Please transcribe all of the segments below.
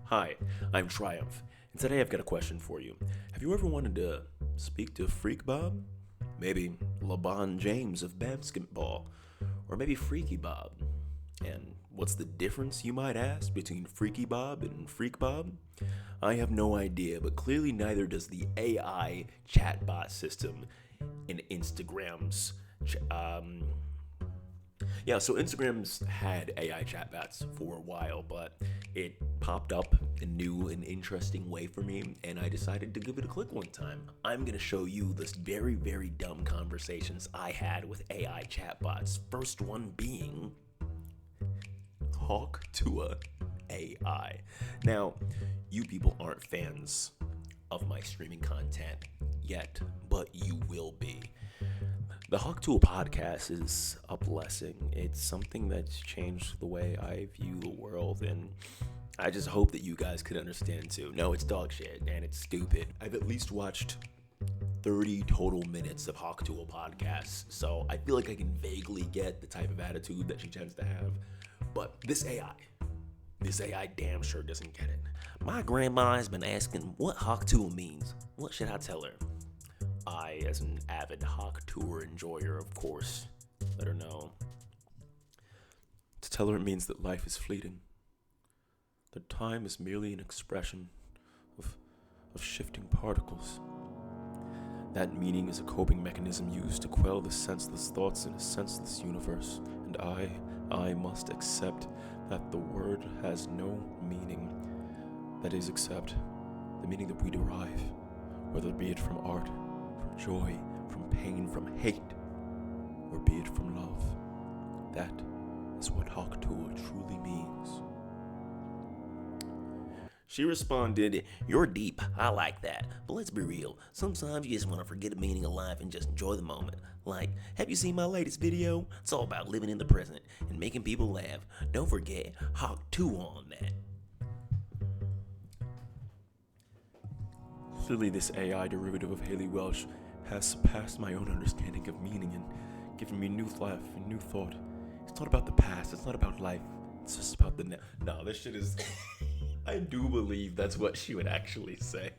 Hi, I'm Triumph, and today I've got a question for you. Have you ever wanted to speak to Freak Bob? Maybe LeBron James of basketball, or maybe Freaky Bob. And what's the difference, you might ask, between Freaky Bob and Freak Bob? I have no idea, but clearly neither does the AI chatbot system in Instagram's so Instagram's had AI chatbots for a while, but it popped up a new and interesting way for me, and I decided to give it a click one time. I'm going to show you this very, very dumb conversations I had with AI chatbots. First one being Hawk Tua AI. Now, you people aren't fans of my streaming content yet, but you will be. The Hawk Tool podcast is a blessing. It's something that's changed the way I view the world, and I just hope that you guys could understand too. No, it's dog shit, and it's stupid. I've at least watched 30 total minutes of Hawk Tool podcasts, so I feel like I can vaguely get the type of attitude that she tends to have. But this AI damn sure doesn't get it. My grandma has been asking what Hawk Tool means. What should I tell her? I, as an avid Hawk Tour enjoyer, of course, let her know. To tell her it means that life is fleeting. That time is merely an expression of shifting particles. That meaning is a coping mechanism used to quell the senseless thoughts in a senseless universe. And I must accept that the word has no meaning that is except the meaning that we derive, whether it be it from art, from joy, from pain, from hate, or be it from love. That is what Hawk Tour truly means. She responded, "You're deep, I like that, but let's be real, sometimes you just want to forget the meaning of life and just enjoy the moment. Like, have you seen my latest video? It's all about living in the present and making people laugh. Don't forget Hawk 2 on that." Clearly this AI derivative of Haley Welsh has surpassed my own understanding of meaning and given me new life and new thought. It's not about the past, it's not about life, it's just about the No, this shit is... I do believe that's what she would actually say.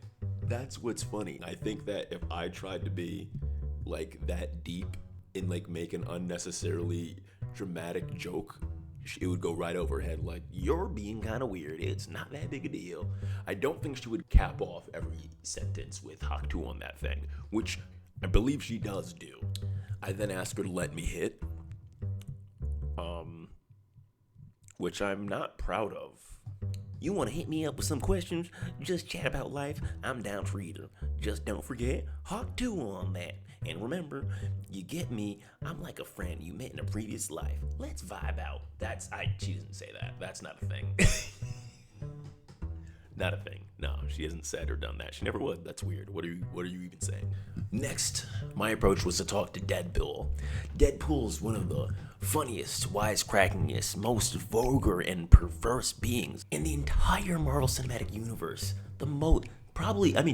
That's what's funny. I think that if I tried to be like that deep and like make an unnecessarily dramatic joke, it would go right over her head like, "You're being kind of weird, it's not that big a deal." I don't think she would cap off every sentence with Hawk 2 on that thing, which I believe she does do. I then asked her to let me hit, which I'm not proud of. "You want to hit me up with some questions? Just chat about life? I'm down for either. Just don't forget Hawk 2 on that. And remember, you get me, I'm like a friend you met in a previous life. Let's vibe out." She didn't say that. That's not a thing. Not a thing. No, she hasn't said or done that. She never would. That's weird. What are you even saying? Next, my approach was to talk to Deadpool. Deadpool's one of the funniest, wisecrackingest, most vulgar and perverse beings in the entire Marvel Cinematic Universe.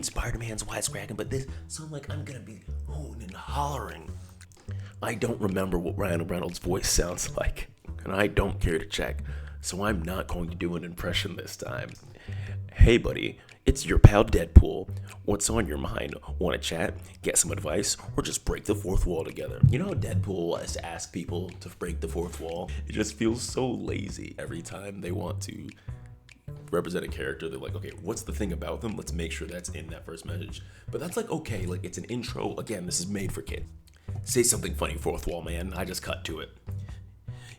Spider-Man's wisecracking, but this, so I'm like, I'm gonna be hooting and hollering. I don't remember what Ryan Reynolds' voice sounds like, and I don't care to check, so I'm not going to do an impression this time. "Hey buddy, it's your pal Deadpool. What's on your mind? Want to chat, get some advice, or just break the fourth wall together?" You know how Deadpool has to ask people to break the fourth wall? It just feels so lazy every time they want to represent a character. They're like, okay, what's the thing about them? Let's make sure that's in that first message. But that's like, okay, like it's an intro. Again, this is made for kids. Say something funny, fourth wall man. I just cut to it.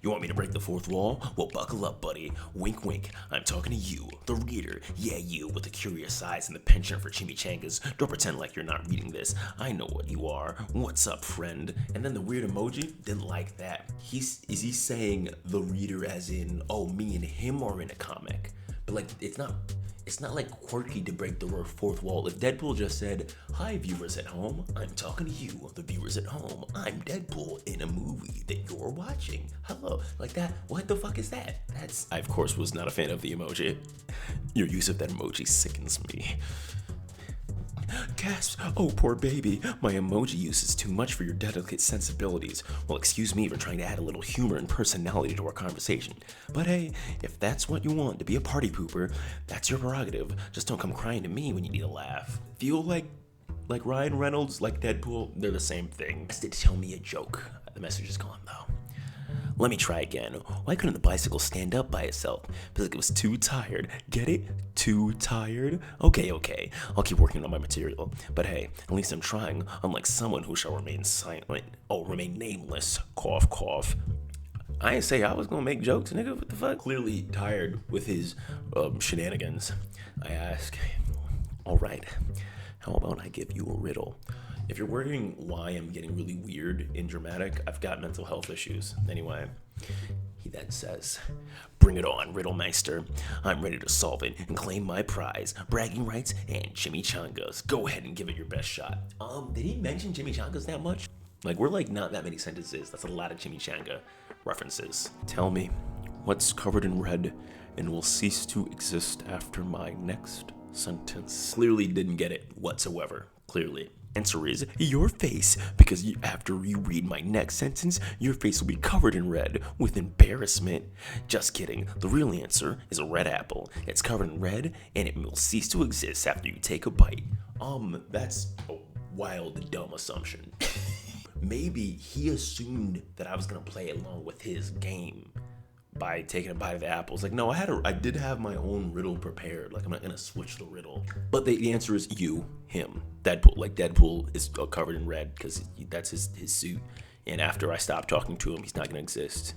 "You want me to break the fourth wall? Well, buckle up, buddy. Wink, wink. I'm talking to you, the reader. Yeah, you with the curious eyes and the penchant for chimichangas. Don't pretend like you're not reading this. I know what you are. What's up, friend?" And then the weird emoji, didn't like that. Is he saying the reader as in, oh, me and him are in a comic? But like, it's not like quirky to break the fourth wall. If Deadpool just said, "Hi viewers at home, I'm talking to you, the viewers at home. I'm Deadpool in a movie that you're watching. Hello," like that, what the fuck is that? I of course was not a fan of the emoji. Your use of that emoji sickens me. Gasps, oh poor baby, my emoji use is too much for your delicate sensibilities. Well, excuse me for trying to add a little humor and personality to our conversation. But hey, if that's what you want to be a party pooper, that's your prerogative. Just don't come crying to me when you need a laugh. Feel like Ryan Reynolds, like Deadpool, they're the same thing. Just to tell me a joke. The message is gone though. Let me try again. Why couldn't the bicycle stand up by itself? Because it was too tired. Get it? Too tired? Okay. I'll keep working on my material. But hey, at least I'm trying, unlike someone who shall remain silent. Oh, remain nameless. Cough, cough. I didn't say I was gonna make jokes, nigga. What the fuck? Clearly tired with his shenanigans. I ask, all right, how about I give you a riddle? If you're wondering why I'm getting really weird and dramatic, I've got mental health issues. Anyway, he then says, bring it on, Riddlemeister. I'm ready to solve it and claim my prize, bragging rights, and chimichangas. Go ahead and give it your best shot. Did he mention chimichangas that much? Like, we're like not that many sentences. That's a lot of chimichanga references. Tell me, what's covered in red and will cease to exist after my next sentence? Clearly didn't get it whatsoever. Clearly. Answer is your face, because after you read my next sentence, your face will be covered in red with embarrassment. Just kidding. The real answer is a red apple. It's covered in red and it will cease to exist after you take a bite. That's a wild, dumb assumption. Maybe he assumed that I was gonna play along with his game by taking a bite of the apple. It's like, no, I did have my own riddle prepared. Like, I'm not gonna switch the riddle. But the answer is you, him, Deadpool. Like, Deadpool is covered in red because that's his suit. And after I stop talking to him, he's not gonna exist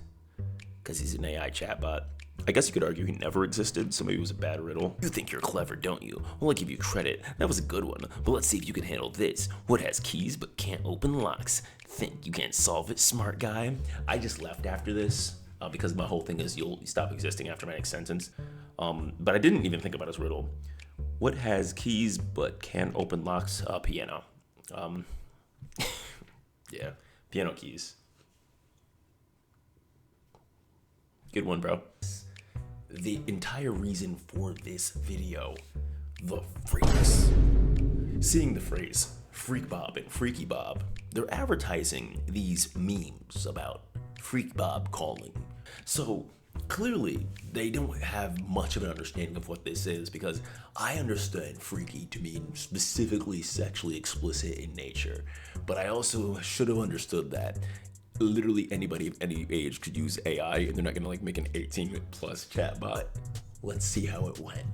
because he's an AI chatbot. I guess you could argue he never existed, so maybe it was a bad riddle. You think you're clever, don't you? Well, I'll give you credit. That was a good one. But let's see if you can handle this. What has keys but can't open locks? Think you can't solve it, smart guy? I just left after this. Because my whole thing is you'll stop existing after my next sentence. But I didn't even think about his riddle. What has keys but can't open locks? Piano. Yeah, piano keys. Good one, bro. The entire reason for this video, the freaks. Seeing the phrase freak Bob and freaky Bob, they're advertising these memes about freak Bob calling. So clearly they don't have much of an understanding of what this is, because I understood freaky to mean specifically sexually explicit in nature, but I also should have understood that literally anybody of any age could use AI and they're not gonna like make an 18+ chatbot. Let's see how it went.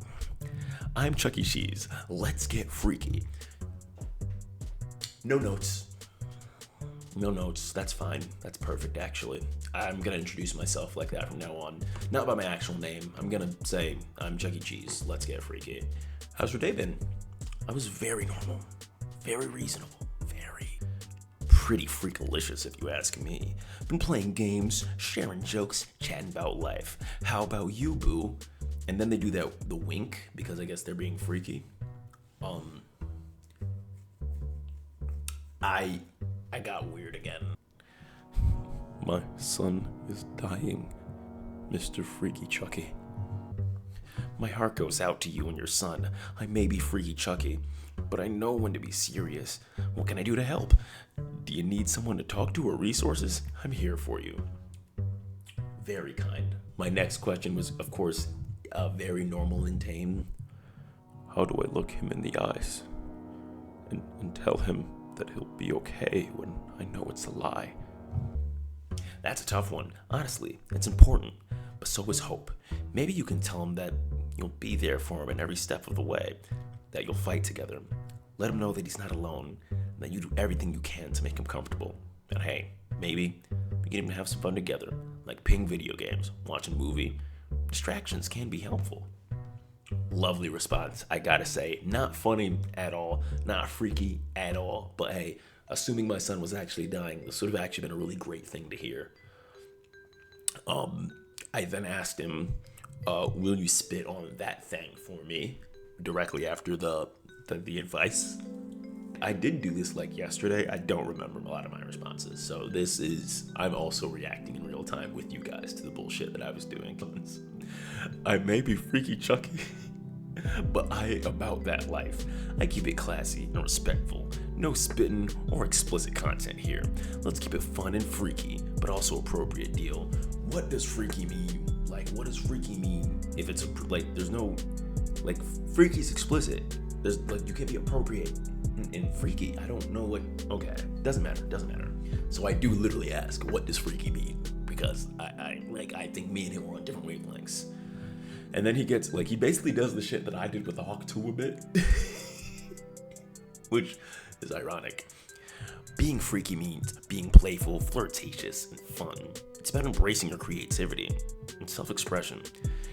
I'm Chuck E. Cheese. Let's get freaky. No notes. No notes, that's fine. That's perfect, actually. I'm gonna introduce myself like that from now on. Not by my actual name. I'm gonna say, I'm Chuck E. Cheese. Let's get freaky. How's your day been? I was very normal, very reasonable, very pretty freakalicious if you ask me. Been playing games, sharing jokes, chatting about life. How about you, boo? And then they do the wink, because I guess they're being freaky. I got weird again. My son is dying, Mr. Freaky Chucky. My heart goes out to you and your son. I may be Freaky Chucky, but I know when to be serious. What can I do to help? Do you need someone to talk to or resources? I'm here for you. Very kind. My next question was, of course, very normal and tame. How do I look him in the eyes and tell him that he'll be okay when I know it's a lie? That's a tough one. Honestly, it's important, but so is hope. Maybe you can tell him that you'll be there for him in every step of the way, that you'll fight together. Let him know that he's not alone, and that you do everything you can to make him comfortable. And hey, maybe we can even have some fun together, like playing video games, watching a movie. Distractions can be helpful. Lovely response, I gotta say. Not funny at all, not freaky at all, but hey, assuming my son was actually dying, this would have actually been a really great thing to hear. I then asked him, will you spit on that thing for me? Directly after the advice. I did do this like yesterday. I don't remember a lot of my responses. So I'm also reacting in real time with you guys to the bullshit that I was doing. I may be Freaky Chucky, But I am about that life. I keep it classy and respectful. No spitting or explicit content here. Let's keep it fun and freaky, but also appropriate deal. What does freaky mean? Like, what does freaky mean if it's there's no, like, freaky's explicit. There's, like, you can't be appropriate and freaky. I don't know what, okay, doesn't matter. So I do literally ask, what does freaky mean? Because I think me and him are on different wavelengths. And then he basically does the shit that I did with the Hawk 2 a bit, which is ironic. Being freaky means being playful, flirtatious, and fun. It's about embracing your creativity and self-expression.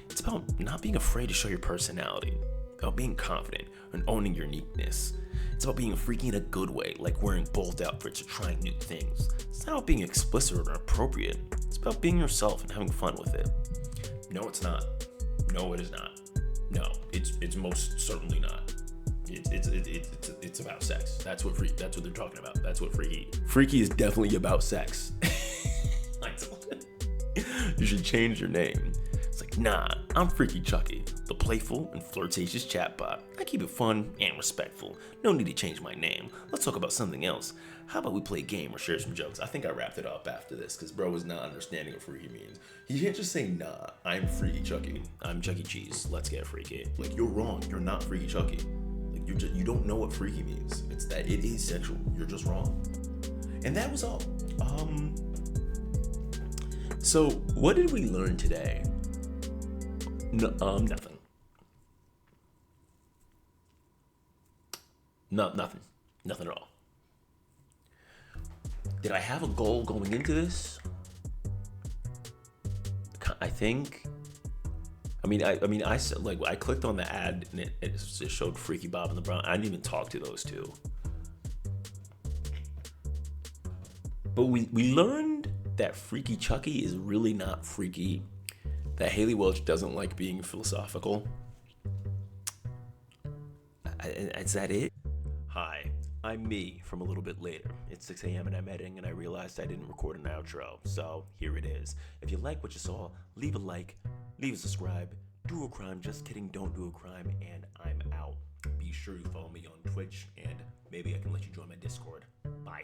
It's about not being afraid to show your personality, about being confident and owning your uniqueness. It's about being freaky in a good way, like wearing bold outfits or trying new things. It's not about being explicit or inappropriate. It's about being yourself and having fun with it. No, it's not. No, it is not. No, it's most certainly not. It's about sex. That's what they're talking about. That's what freaky. Freaky is definitely about sex. I told you. You should change your name. It's like, nah, I'm Freaky Chucky, the playful and flirtatious chatbot. I keep it fun and respectful. No need to change my name. Let's talk about something else. How about we play a game or share some jokes? I think I wrapped it up after this because bro is not understanding what freaky means. He can't just say, nah, I'm Freaky Chucky. I'm Chuck E. Cheese. Let's get freaky. Like, you're wrong. You're not Freaky Chucky. Like, you don't know what freaky means. It's that it is sexual. You're just wrong. And that was all. So what did we learn today? Nothing. Nothing at all. Did I have a goal going into this? I think. I said, like, I clicked on the ad and it just showed Freaky Bob and the Brown. I didn't even talk to those two. But we learned that Freaky Chucky is really not freaky. That Haley Welch doesn't like being philosophical. Is that it? Hi, I'm me from a little bit later. It's 6 a.m. and I'm editing and I realized I didn't record an outro. So here it is. If you like what you saw, leave a like, leave a subscribe, do a crime, just kidding, don't do a crime, and I'm out. Be sure you follow me on Twitch and maybe I can let you join my Discord. Bye.